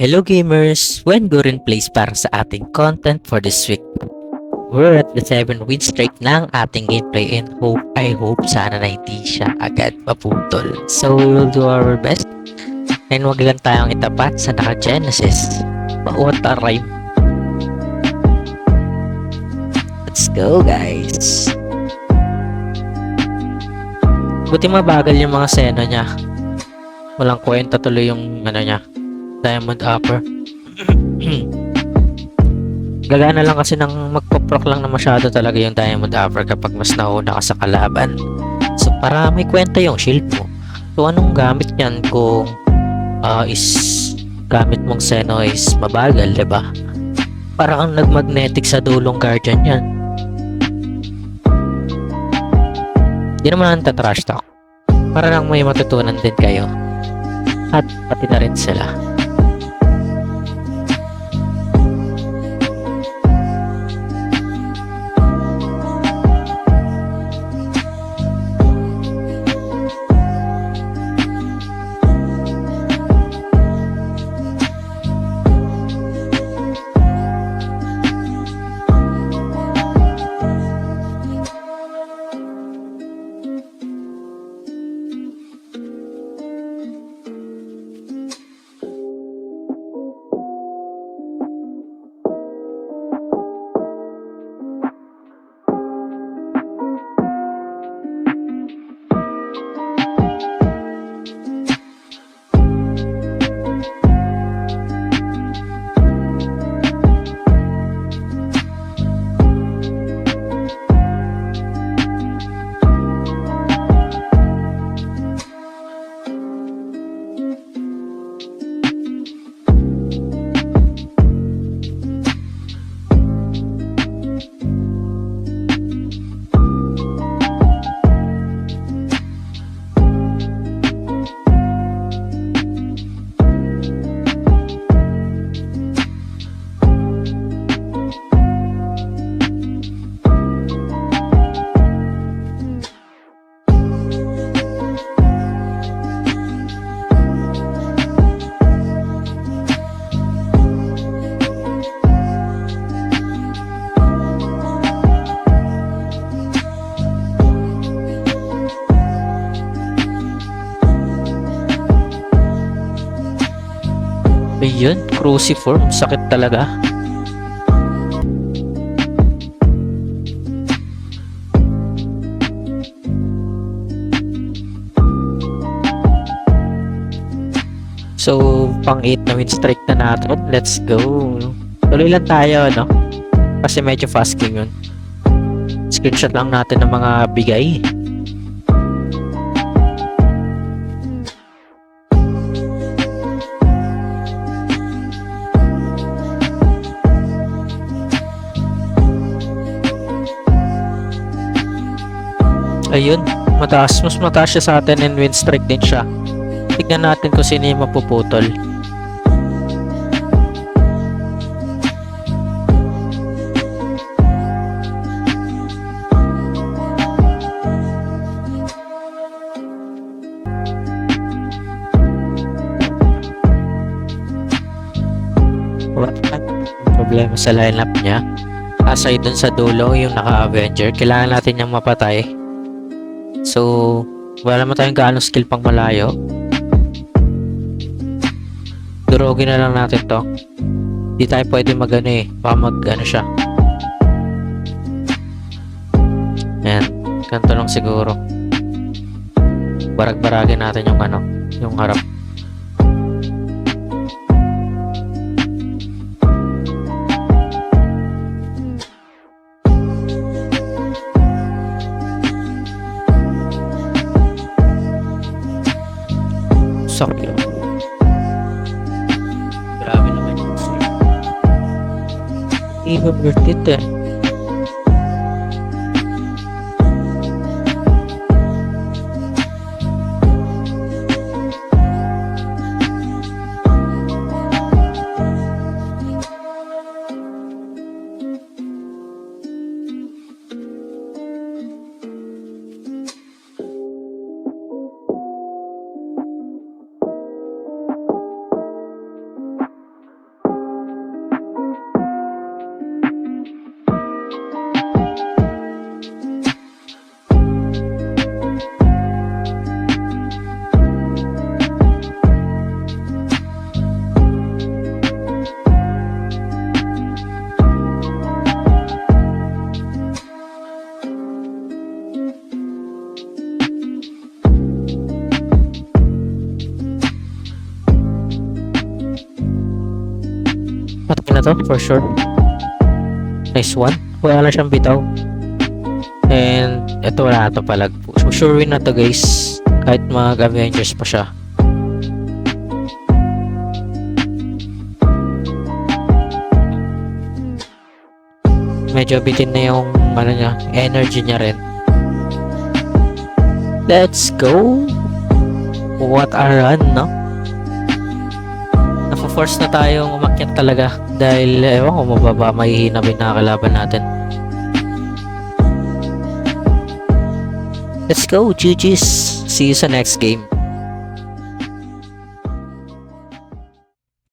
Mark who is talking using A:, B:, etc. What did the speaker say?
A: Hello gamers! When Gurin plays para sa ating content for this week. We're at the 7 win streak ng ating gameplay and I hope sana na hindi siya agad maputol. So we will do our best and wag lang tayong itapat sa naka-Genesis. What a rhyme! Let's go guys! Buti mabagal yung mga seno niya. Walang kwenta tuloy yung niya, Diamond Upper. Gagana lang kasi ng magpoproc lang na masyado talaga yung Diamond Upper kapag mas nauna ka sa kalaban. So para may kwenta yung shield mo. So anong gamit yan kung is gamit mong Seno is mabagal, diba? Parang ang nagmagnetic sa dulong guardian yan. Di naman tatrash talk. Para lang may matutunan din kayo. At pati na rin sila. Ayun, cruciform, sakit talaga. So, pang 8 na win streak na natin. Let's go. Tuloy lang tayo, no? Kasi medyo fast game yun. Screenshot lang natin ng mga bigay. Ayun, mas mataas siya sa atin and win streak din siya. Tignan natin kung sino yung mapuputol. Wala problema sa lineup niya. Aside dun sa dulo, yung naka-Avenger, kailangan natin niyang mapatay. So, wala naman tayong gaano skill pang malayo. Durogin na lang natin to. Hindi tayo pwede mag-ano eh. Baka mag-ano siya. Ayan. Ganito lang siguro. Barag-baragin natin yung ano. Yung harap. Sakit. Grabe naman yung sleep. Even worth it eh. na to for sure. Nice one. Wala siyang bitaw. And ito wala na to palagpo. So sure win na to guys. Kahit mag-Avengers pa siya. Medyo bitin na yung ano niya, energy niya rin. Let's go! What a run, no? Napo-force na tayong umakyat talaga dahil ewan ko mababa, mahihina ba yung nakakalaban natin. Let's go, GG's! See you sa next game.